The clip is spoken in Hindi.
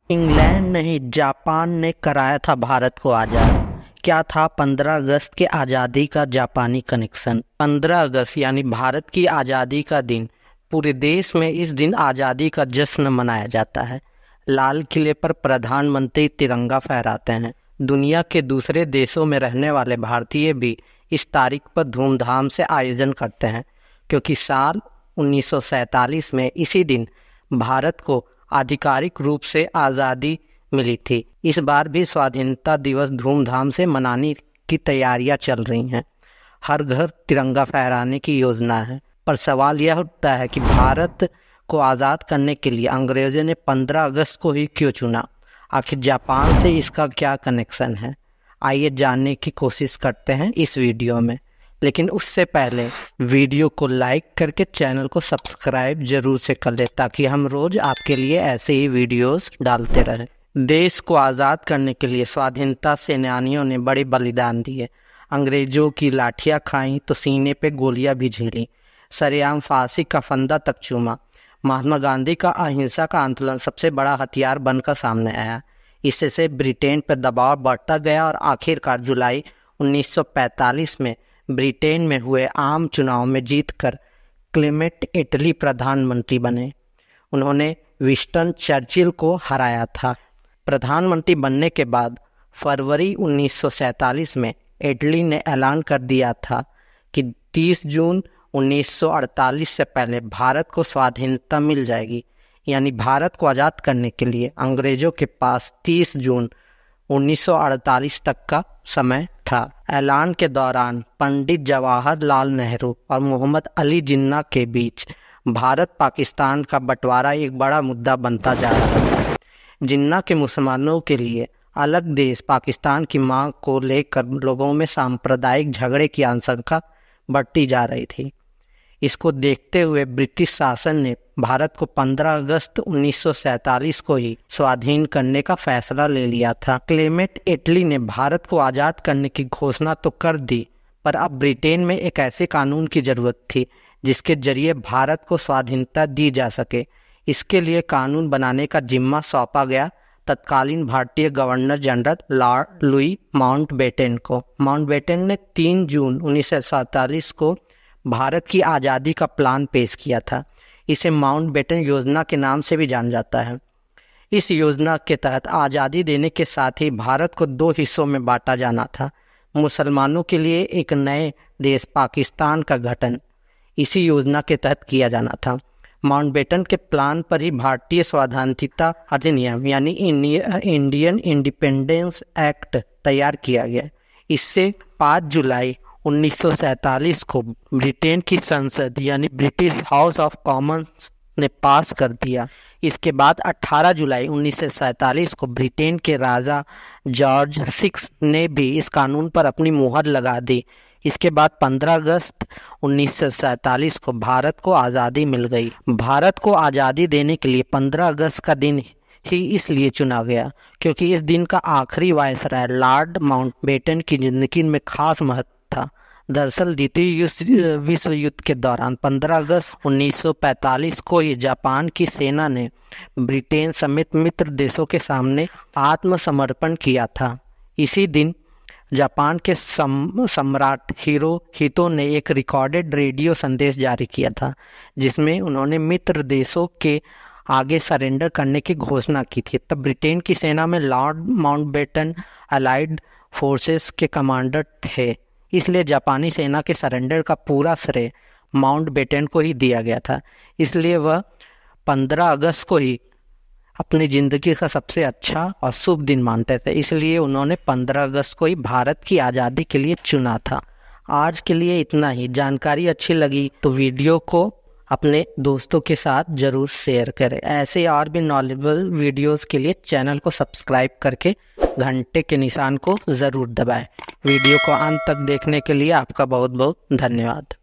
इंग्लैंड नहीं, जापान ने कराया था भारत को आज़ाद। क्या था 15 अगस्त के आज़ादी का जापानी कनेक्शन? 15 अगस्त यानी भारत की आज़ादी का दिन। पूरे देश में इस दिन आज़ादी का जश्न मनाया जाता है। लाल किले पर प्रधानमंत्री तिरंगा फहराते हैं। दुनिया के दूसरे देशों में रहने वाले भारतीय भी इस तारीख पर धूमधाम से आयोजन करते हैं, क्योंकि साल 1947 में इसी दिन भारत को आधिकारिक रूप से आज़ादी मिली थी। इस बार भी स्वाधीनता दिवस धूमधाम से मनाने की तैयारियां चल रही हैं। हर घर तिरंगा फहराने की योजना है। पर सवाल यह उठता है कि भारत को आज़ाद करने के लिए अंग्रेज़ों ने 15 अगस्त को ही क्यों चुना? आखिर जापान से इसका क्या कनेक्शन है? आइए जानने की कोशिश करते हैं इस वीडियो में। लेकिन उससे पहले वीडियो को लाइक करके चैनल को सब्सक्राइब जरूर से कर ले, ताकि हम रोज आपके लिए ऐसे ही वीडियोस डालते रहें। देश को आज़ाद करने के लिए स्वाधीनता सेनानियों ने बड़े बलिदान दिए। अंग्रेजों की लाठियां खाई तो सीने पे गोलियां भी झेली, सरेआम फांसी का फंदा तक चूमा। महात्मा गांधी का अहिंसा का आंदोलन सबसे बड़ा हथियार बनकर सामने आया। इससे ब्रिटेन पर दबाव बढ़ता गया और आखिरकार जुलाई 1945 में ब्रिटेन में हुए आम चुनाव में जीतकर क्लेमेंट एटली प्रधानमंत्री बने। उन्होंने विंस्टन चर्चिल को हराया था। प्रधानमंत्री बनने के बाद फरवरी 1947 में एटली ने ऐलान कर दिया था कि 30 जून 1948 से पहले भारत को स्वाधीनता मिल जाएगी। यानी भारत को आज़ाद करने के लिए अंग्रेजों के पास 30 जून 1948 तक का समय था। ऐलान के दौरान पंडित जवाहरलाल नेहरू और मोहम्मद अली जिन्ना के बीच भारत पाकिस्तान का बंटवारा एक बड़ा मुद्दा बनता जा रहा था। जिन्ना के मुसलमानों के लिए अलग देश पाकिस्तान की मांग को लेकर लोगों में सांप्रदायिक झगड़े की आशंका बढ़ती जा रही थी। इसको देखते हुए ब्रिटिश शासन ने भारत को 15 अगस्त 1947 को ही स्वाधीन करने का फैसला ले लिया था। क्लेमेंट एटली ने भारत को आज़ाद करने की घोषणा तो कर दी, पर अब ब्रिटेन में एक ऐसे कानून की जरूरत थी जिसके जरिए भारत को स्वाधीनता दी जा सके। इसके लिए कानून बनाने का जिम्मा सौंपा गया तत्कालीन भारतीय governor general Lord Louis Mountbatten को। माउंटबेटन ने 3 जून 1947 को भारत की आज़ादी का प्लान पेश किया था। इसे माउंटबेटन योजना के नाम से भी जाना जाता है। इस योजना के तहत आज़ादी देने के साथ ही भारत को 2 हिस्सों में बांटा जाना था। मुसलमानों के लिए एक नए देश पाकिस्तान का गठन इसी योजना के तहत किया जाना था। माउंटबेटन के प्लान पर ही भारतीय स्वाधीनता अधिनियम यानी इंडियन इंडिपेंडेंस एक्ट तैयार किया गया। इससे 5 जुलाई 1947 को ब्रिटेन की संसद यानी ब्रिटिश हाउस ऑफ कॉमन्स ने पास कर दिया। इसके बाद 18 जुलाई 1947 को ब्रिटेन के राजा जॉर्ज 6 ने भी इस कानून पर अपनी मुहर लगा दी। इसके बाद 15 अगस्त 1947 को भारत को आज़ादी मिल गई। भारत को आज़ादी देने के लिए 15 अगस्त का दिन ही इसलिए चुना गया क्योंकि इस दिन का आखिरी वायसराय लॉर्ड माउंटबेटन की जिंदगी में खास महत्व था। दरअसल द्वितीय विश्व युद्ध के दौरान 15 अगस्त 1945 को ही जापान की सेना ने ब्रिटेन समेत मित्र देशों के सामने आत्मसमर्पण किया था। इसी दिन जापान के सम्राट हिरोहितो ने एक रिकॉर्डेड रेडियो संदेश जारी किया था, जिसमें उन्होंने मित्र देशों के आगे सरेंडर करने की घोषणा की थी। तब ब्रिटेन की सेना में लॉर्ड माउंटबेटन अलाइड फोर्सेस के कमांडर थे, इसलिए जापानी सेना के सरेंडर का पूरा श्रेय माउंटबेटन को ही दिया गया था। इसलिए वह 15 अगस्त को ही अपनी ज़िंदगी का सबसे अच्छा और शुभ दिन मानते थे। इसलिए उन्होंने 15 अगस्त को ही भारत की आज़ादी के लिए चुना था। आज के लिए इतना ही। जानकारी अच्छी लगी तो वीडियो को अपने दोस्तों के साथ ज़रूर शेयर करें। ऐसे और भी नॉलेजेबल वीडियोस के लिए चैनल को सब्सक्राइब करके घंटे के निशान को ज़रूर दबाएं। वीडियो को अंत तक देखने के लिए आपका बहुत बहुत धन्यवाद।